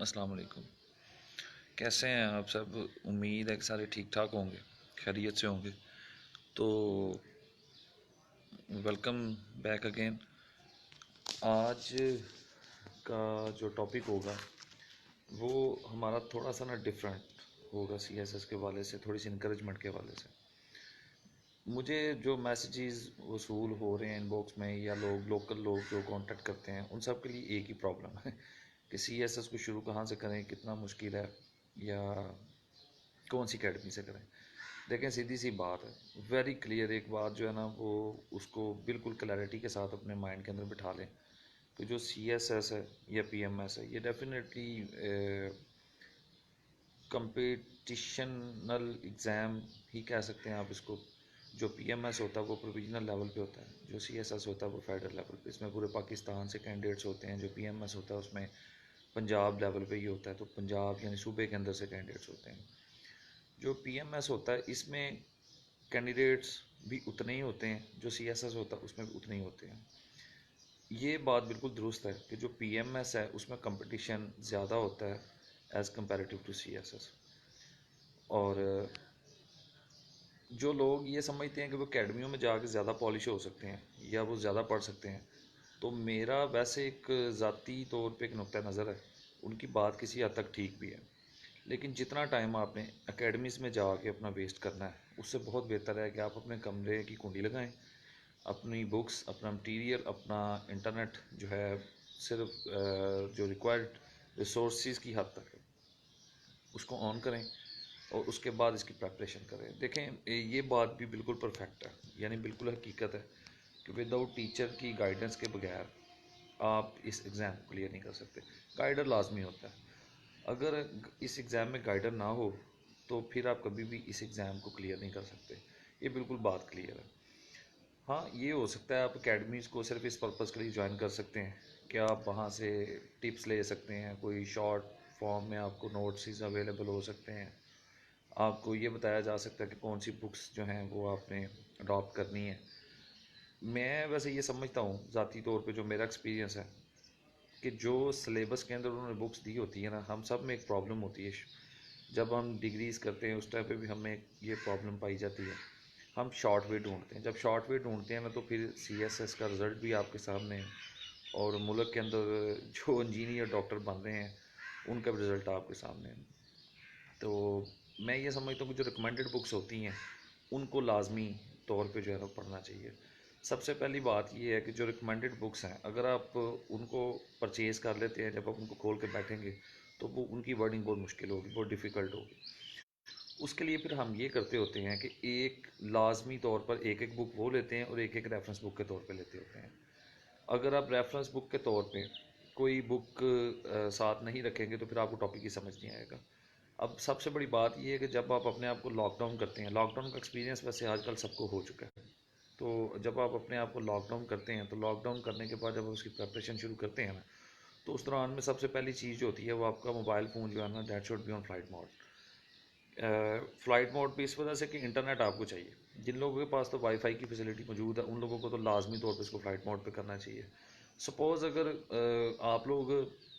अस्सलाम वालेकुम। कैसे हैं आप सब? उम्मीद है कि सारे ठीक ठाक होंगे, खैरियत से होंगे। तो वेलकम बैक अगेन। आज का जो टॉपिक होगा वो हमारा थोड़ा सा ना डिफरेंट होगा, सीएसएस के वाले से, थोड़ी सी इंकरेजमेंट के वाले से। मुझे जो मैसेजेस वसूल हो रहे हैं इनबॉक्स में, या लोकल लोग जो कांटेक्ट करते हैं, उन सब के लिए एक ही प्रॉब्लम है कि सीएसएस को शुरू कहाँ से करें, कितना मुश्किल है, या कौन सी अकेडमी से करें। देखें, सीधी सी बात है, वेरी क्लियर एक बात जो है ना, वो उसको बिल्कुल क्लैरिटी के साथ अपने माइंड के अंदर बिठा लें कि जो सी एस एस है या पी एम एस है, ये डेफिनेटली कंपटिशनल एग्ज़ाम ही कह सकते हैं आप इसको। जो पी एम एस होता है वो प्रोविजनल लेवल पे होता है, जो सी एस एस होता है वो फेडरल लेवल पे। इसमें पूरे पाकिस्तान से कैंडिडेट्स होते हैं। जो पी एम एस होता है उसमें पंजाब लेवल पे ही होता है, तो पंजाब यानी सूबे के अंदर से कैंडिडेट्स होते हैं। जो पी एम एस होता है इसमें कैंडिडेट्स भी उतने ही होते हैं, जो सी एस एस होता है उसमें भी उतने ही होते हैं। ये बात बिल्कुल दुरुस्त है कि जो पी एम एस है उसमें कंपटीशन ज़्यादा होता है as comparative to C S S. और जो लोग ये समझते हैं कि वो अकेडमियों में जाके ज़्यादा पॉलिश हो सकते हैं या वो ज़्यादा पढ़ सकते हैं, तो मेरा वैसे एक ज़ाती तौर पे एक नुक्ता नज़र है, उनकी बात किसी हद तक ठीक भी है। लेकिन जितना टाइम आपने एकेडमीज़ में जाके अपना वेस्ट करना है, उससे बहुत बेहतर है कि आप अपने कमरे की कुंडी लगाएं, अपनी बुक्स, अपना मटीरियल, अपना इंटरनेट जो है, सिर्फ जो रिक्वायर्ड रिसोर्स की हद तक है उसको ऑन करें और उसके बाद इसकी प्रेपरेशन करें। देखें, ये बात भी बिल्कुल परफेक्ट है, यानी बिल्कुल हकीकत है कि विदाउट टीचर की गाइडेंस के बगैर आप इस एग्ज़ाम को क्लियर नहीं कर सकते। गाइडर लाजमी होता है। अगर इस एग्ज़ाम में गाइडर ना हो तो फिर आप कभी भी इस एग्ज़ाम को क्लियर नहीं कर सकते। ये बिल्कुल बात क्लियर है। हाँ, ये हो सकता है आप अकेडमीज़ को सिर्फ इस पर्पज़ के लिए ज्वाइन कर सकते हैं कि आप वहाँ से टिप्स ले सकते हैं, कोई शॉर्ट फॉर्म में आपको नोट्स अवेलेबल हो सकते हैं, आपको ये बताया जा सकता है कि कौन सी बुक्स जो हैं वो आपने अडॉप्ट करनी है। मैं वैसे ये समझता हूँ ज़ाती तौर पे, जो मेरा एक्सपीरियंस है, कि जो सिलेबस के अंदर उन्होंने बुक्स दी होती है ना, हम सब में एक प्रॉब्लम होती है। जब हम डिग्रीज़ करते हैं उस टाइम पे भी हमें ये प्रॉब्लम पाई जाती है। हम शॉर्ट वे ढूंढते हैं। जब शॉर्ट वे ढूंढते हैं ना, तो फिर सी एस एस का रिज़ल्ट भी आपके सामने है, और मुल्क के अंदर जो इंजीनियर डॉक्टर बन रहे हैं उनका भी रिज़ल्ट आपके सामने है। तो मैं ये समझता हूँ कि जो रिकमेंडेड बुक्स होती हैं उनको लाजमी तौर पे जो है ना पढ़ना चाहिए। सबसे पहली बात ये है कि जो रिकमेंडेड बुक्स हैं, अगर आप उनको परचेज़ कर लेते हैं, जब आप उनको खोल के बैठेंगे तो वो उनकी वर्डिंग बहुत मुश्किल होगी, बहुत डिफ़िकल्ट होगी। उसके लिए फिर हम ये करते होते हैं कि एक लाजमी तौर पर एक एक बुक वो लेते हैं और एक एक रेफरेंस बुक के तौर पे लेते होते हैं। अगर आप रेफरेंस बुक के तौर पे कोई बुक साथ नहीं रखेंगे तो फिर आपको टॉपिक ही समझ नहीं आएगा। अब सबसे बड़ी बात यह है कि जब आप अपने आप को लॉकडाउन करते हैं, लॉकडाउन का एक्सपीरियंस वैसे आजकल सबको हो चुका है, तो जब आप अपने आप को लॉकडाउन करते हैं, तो लॉकडाउन करने के बाद जब आप उसकी प्रिपरेशन शुरू करते हैं ना, तो उस दौरान में सबसे पहली चीज़ जो होती है वो आपका मोबाइल फ़ोन जो है ना, that should be on flight mode. Flight mode पे इस वजह से कि इंटरनेट आपको चाहिए। जिन लोगों के पास तो वाईफाई की फैसिलिटी मौजूद है, उन लोगों को तो लाजमी तौर पे इसको फ़्लाइट मोड पे करना चाहिए। सपोज़ अगर आप लोग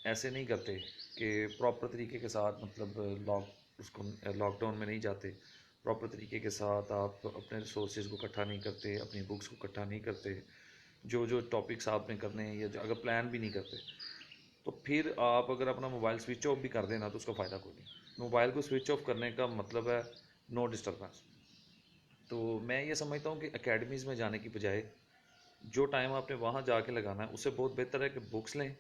ऐसे नहीं करते कि प्रॉपर तरीके के साथ, मतलब उसको लॉकडाउन में नहीं जाते, प्रॉपर तरीके के साथ आप अपने रिसोर्सेज को इकट्ठा नहीं करते, अपनी बुक्स को इकट्ठा नहीं करते, जो जो टॉपिक्स आपने करने हैं, या अगर प्लान भी नहीं करते, तो फिर आप अगर अपना मोबाइल स्विच ऑफ भी कर देना तो उसका फ़ायदा कोई नहीं। मोबाइल को स्विच ऑफ करने का मतलब है नो डिस्टर्बेंस। तो मैं ये समझता हूँ कि एकेडमीज़ में जाने की बजाय जो टाइम आपने वहाँ जाके लगाना है, उससे बहुत बेहतर है कि बुक्स लें।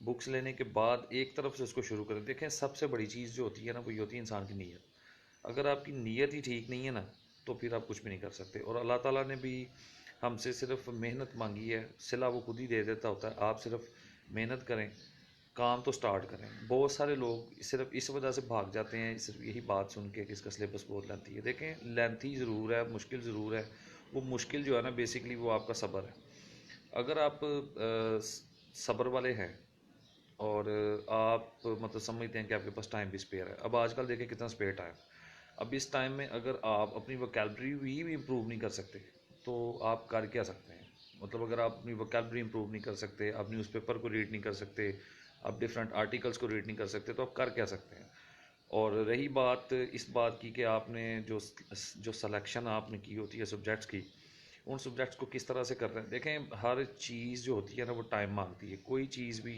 बुक्स लेने के बाद एक तरफ से उसको शुरू करें। देखें, सबसे बड़ी चीज़ जो होती है ना, वो ये होती है इंसान की नीयत। अगर आपकी नीयत ही ठीक नहीं है ना, तो फिर आप कुछ भी नहीं कर सकते। और अल्लाह ताला ने भी हमसे सिर्फ मेहनत मांगी है, सिला वो खुद ही दे देता होता है। आप सिर्फ मेहनत करें, काम तो स्टार्ट करें। बहुत सारे लोग सिर्फ इस वजह से भाग जाते हैं, सिर्फ यही बात सुन के कि इसका सिलेबस बहुत लेंथी है। देखें, लेंथी ज़रूर है, मुश्किल ज़रूर है। वो मुश्किल जो है ना, बेसिकली वो आपका सब्र है। अगर आप सब्र वाले हैं और आप मतलब समझते हैं कि आपके पास टाइम भी स्पेयर है। अब आजकल देखिए कितना स्पेयर टाइम। अब इस टाइम में अगर आप अपनी वोकैबलरी भी इम्प्रूव नहीं कर सकते, तो आप कर क्या सकते हैं? मतलब अगर आप अपनी वोकैबलरी इम्प्रूव नहीं कर सकते, आप न्यूज़पेपर को रीड नहीं कर सकते, आप डिफरेंट आर्टिकल्स को रीड नहीं कर सकते, तो आप कर क्या सकते हैं। और रही बात इस बात की कि आपने जो जो सिलेक्शन आपने की होती है सब्जेक्ट्स की, उन सब्जेक्ट्स को किस तरह से कर रहे हैं। देखें, हर चीज़ जो होती है ना वो टाइम मांगती है। कोई चीज़ भी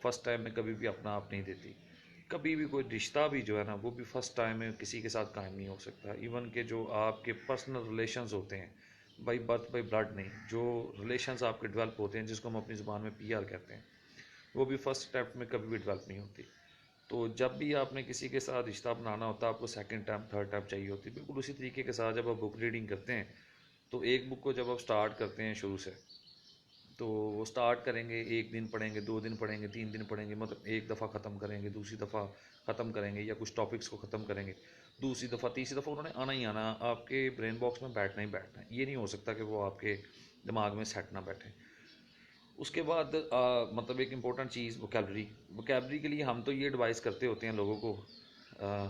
फर्स्ट टाइम में कभी भी अपना आप नहीं देती। कभी भी कोई रिश्ता भी जो है ना वो भी फर्स्ट टाइम में किसी के साथ कायम नहीं हो सकता। इवन के जो आपके पर्सनल रिलेशंस होते हैं, बाई बर्थ बाई ब्लड नहीं, जो रिलेशंस आपके डेवलप होते हैं जिसको हम अपनी ज़ुबान में पीआर कहते हैं, वो भी फर्स्ट स्टेप में कभी भी डेवलप नहीं होती। तो जब भी आपने किसी के साथ रिश्ता बनाना होता है, आपको सेकंड टाइम थर्ड टाइम चाहिए होती है। बिल्कुल उसी तरीके के साथ जब आप बुक रीडिंग करते हैं, तो एक बुक को जब आप स्टार्ट करते हैं शुरू से, तो वो स्टार्ट करेंगे, एक दिन पढ़ेंगे, 2 दिन पढ़ेंगे, 3 दिन पढ़ेंगे, मतलब एक दफ़ा ख़त्म करेंगे, दूसरी दफ़ा ख़त्म करेंगे, या कुछ टॉपिक्स को ख़त्म करेंगे, दूसरी दफ़ा, तीसरी दफ़ा उन्होंने आना ही आना, आपके ब्रेन बॉक्स में बैठना ही बैठना है। ये नहीं हो सकता कि वो आपके दिमाग में सेट ना बैठे। उसके बाद मतलब एक इम्पोर्टेंट चीज़ वोकेबलरी। वोकेबलरी के लिए हम तो ये एडवाइस करते होते हैं लोगों को,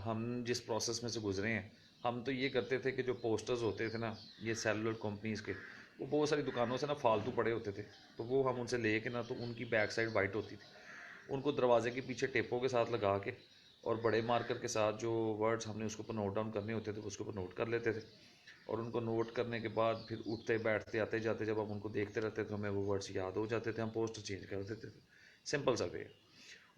हम जिस प्रोसेस में से गुजरे हैं, हम तो ये करते थे कि जो पोस्टर्स होते थे ना ये सेलुलर कंपनीज़ के, वो बहुत सारी दुकानों से ना फालतू पड़े होते थे, तो वो हम उनसे ले के ना, तो उनकी बैक साइड वाइट होती थी, उनको दरवाजे के पीछे टेपों के साथ लगा के और बड़े मार्कर के साथ जो वर्ड्स हमने उसके ऊपर नोट डाउन करने होते थे उसके ऊपर नोट कर लेते थे। और उनको नोट करने के बाद फिर उठते बैठते आते जाते जब हम उनको देखते रहते तो हमें वो वर्ड्स याद हो जाते थे, हम पोस्टर चेंज कर देते थे। सिंपल सा वे है।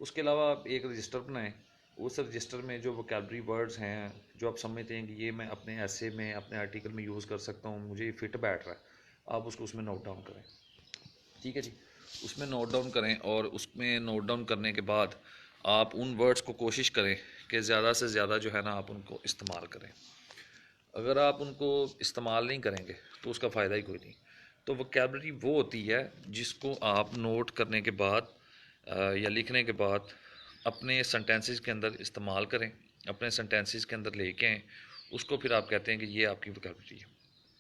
उसके अलावा आप एक रजिस्टर बनाएं, उस रजिस्टर में जो वोकेबलरी वर्ड्स हैं जो आप समझते हैं कि ये मैं अपने ऐसे में अपने आर्टिकल में यूज़ कर सकता हूँ, मुझे ये फिट बैठ रहा है, आप उसको उसमें नोट डाउन करें। ठीक है जी, उसमें नोट डाउन करें, और उसमें नोट डाउन करने के बाद आप उन वर्ड्स को कोशिश करें कि ज़्यादा से ज़्यादा जो है ना आप उनको इस्तेमाल करें। अगर आप उनको इस्तेमाल नहीं करेंगे तो उसका फ़ायदा ही कोई नहीं। तो वोकेबलरी वो होती है जिसको आप नोट करने के बाद या लिखने के बाद अपने सेंटेंसेस के अंदर इस्तेमाल करें, अपने सेंटेंसेस के अंदर लेके आएँ, उसको फिर आप कहते हैं कि ये आपकी वोकेबलरी है।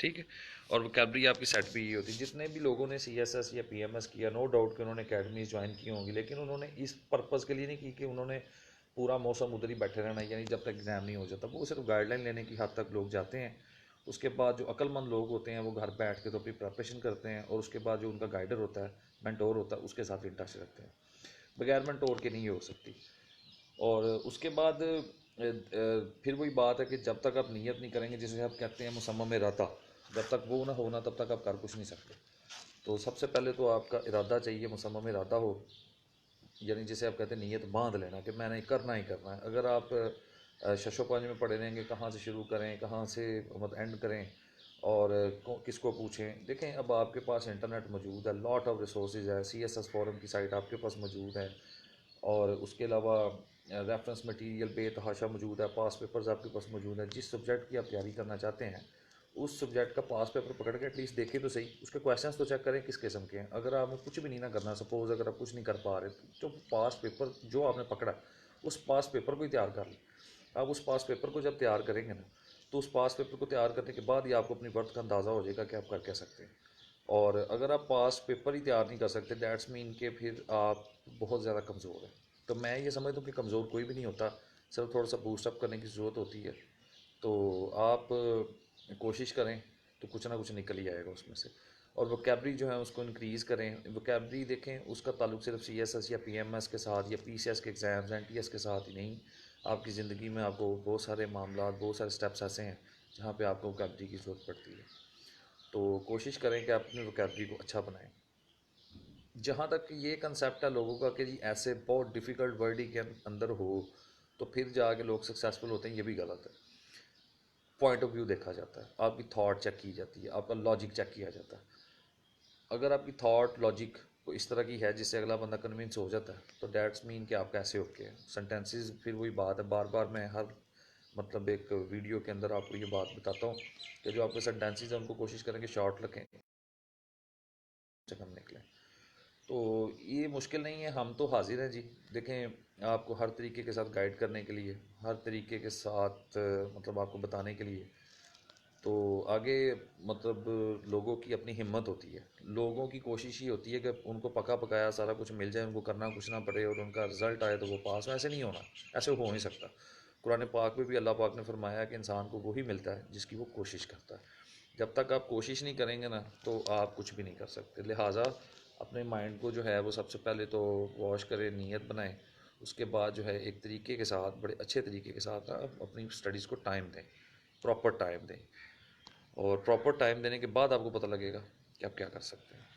ठीक है। और वोकेबलरी आपकी सेट भी ये होती है। जितने भी लोगों ने सीएसएस या पीएमएस किया, नो डाउट कि उन्होंने अकेडमीज ज्वाइन की होंगी, लेकिन उन्होंने इस पर्पज़ के लिए नहीं की कि उन्होंने पूरा मौसम उधर ही बैठे रहना, यानी जब तक एग्ज़ाम नहीं हो जाता। वो सिर्फ गाइडलाइन लेने की हद तक लोग जाते हैं। उसके बाद जो अक्लमंद लोग होते हैं वो घर बैठ के तो अपनी प्रिपरेशन करते हैं, और उसके बाद जो उनका गाइडर होता है, मेंटोर होता है, उसके साथ इंटरेस्ट रखते हैं। बगैर मेंटोर के नहीं हो सकती। और उसके बाद फिर वही बात है कि जब तक आप नियत नहीं करेंगे, जिसे आप कहते हैं मुसम्मम इरादा, जब तक वो ना होना तब तक आप कर कुछ नहीं सकते। तो सबसे पहले तो आपका इरादा चाहिए, मुसम्मम इरादा हो, यानी जिसे आप कहते हैं नियत बांध लेना कि मैंने करना ही करना है। अगर आप शशो पंज में पड़े रहेंगे, कहाँ से शुरू करें, कहाँ से मतलब एंड करें, और किसको पूछें। देखें, अब आपके पास इंटरनेट मौजूद है, लॉट ऑफ रिसोर्सेज है, सीएसएस फोरम की साइट आपके पास मौजूद है, और उसके अलावा रेफरेंस मटेरियल बेतहाशा मौजूद है, पास पेपर्स आपके पास मौजूद है। जिस सब्जेक्ट की आप तैयारी करना चाहते हैं उस सब्जेक्ट का पास पेपर पकड़ के एटलीस्ट देखें तो सही, उसके क्वेश्चंस तो चेक करें किस किस्म के हैं। अगर आपने कुछ भी नहीं ना करना, सपोज अगर आप कुछ नहीं कर पा रहे, तो पास पेपर जो आपने पकड़ा उस पास पेपर को ही तैयार कर लें। आप उस पास पेपर को जब तैयार करेंगे ना, तो उस पास पेपर को तैयार करने के बाद ही आपको अपनी वर्थ का अंदाज़ा हो जाएगा कि आप कर क्या सकते हैं। और अगर आप पास पेपर ही तैयार नहीं कर सकते, दैट्स मीन के फिर आप बहुत ज़्यादा कमज़ोर हैं। तो मैं ये समझता हूँ कि कमज़ोर कोई भी नहीं होता, सिर्फ थोड़ा सा बूस्टअप करने की ज़रूरत होती है। तो आप कोशिश करें तो कुछ ना कुछ निकल ही आएगा उसमें से। और वोकेबलरी जो है उसको इंक्रीज़ करें। वोकेबलरी देखें, उसका ताल्लुक सिर्फ सीएसएस या पीएमएस के साथ या पीसीएस के एग्ज़ाम्स एनटीएस के साथ ही नहीं, आपकी ज़िंदगी में आपको बहुत सारे मामला, बहुत सारे स्टेप्स ऐसे हैं जहाँ पे आपको वोकेबलरी की ज़रूरत पड़ती है। तो कोशिश करें कि आप अपनी वोकेबलरी को अच्छा बनाएं। जहाँ तक ये कंसेप्ट है लोगों का कि जी ऐसे बहुत डिफ़िकल्ट वर्ड ही के अंदर हो तो फिर जाके लोग सक्सेसफुल होते हैं, ये भी गलत है। पॉइंट ऑफ व्यू देखा जाता है, आपकी थॉट चेक की जाती है, आपका लॉजिक चेक किया जाता है। अगर आपकी थॉट लॉजिक को इस तरह की है जिससे अगला बंदा कन्विंस हो जाता है, तो डैट्स मीन कि आप कैसे ओके हैं। सेंटेंसेस फिर वही बात है, बार बार मैं हर मतलब एक वीडियो के अंदर आपको ये बात बताता हूँ कि जो आपके सेंटेंसेस हैं उनको कोशिश करें कि शॉर्ट रखें, से कम निकलें। तो ये मुश्किल नहीं है, हम तो हाजिर हैं जी। देखें, आपको हर तरीके के साथ गाइड करने के लिए, हर तरीके के साथ मतलब आपको बताने के लिए। तो आगे मतलब लोगों की अपनी हिम्मत होती है, लोगों की कोशिश ही होती है कि उनको पका पकाया सारा कुछ मिल जाए, उनको करना कुछ ना पड़े, और उनका रिज़ल्ट आए तो वो पास हो। ऐसे नहीं होना, ऐसे हो नहीं सकता। कुरान पाक में भी अल्लाह पाक ने फरमाया कि इंसान को वही मिलता है जिसकी वो कोशिश करता है। जब तक आप कोशिश नहीं करेंगे ना तो आप कुछ भी नहीं कर सकते। लिहाजा अपने माइंड को जो है वो सबसे पहले तो वॉश करें, नीयत बनाएं। उसके बाद जो है एक तरीके के साथ, बड़े अच्छे तरीके के साथ आप अपनी स्टडीज़ को टाइम दें, प्रॉपर टाइम दें। और प्रॉपर टाइम देने के बाद आपको पता लगेगा कि आप क्या कर सकते हैं।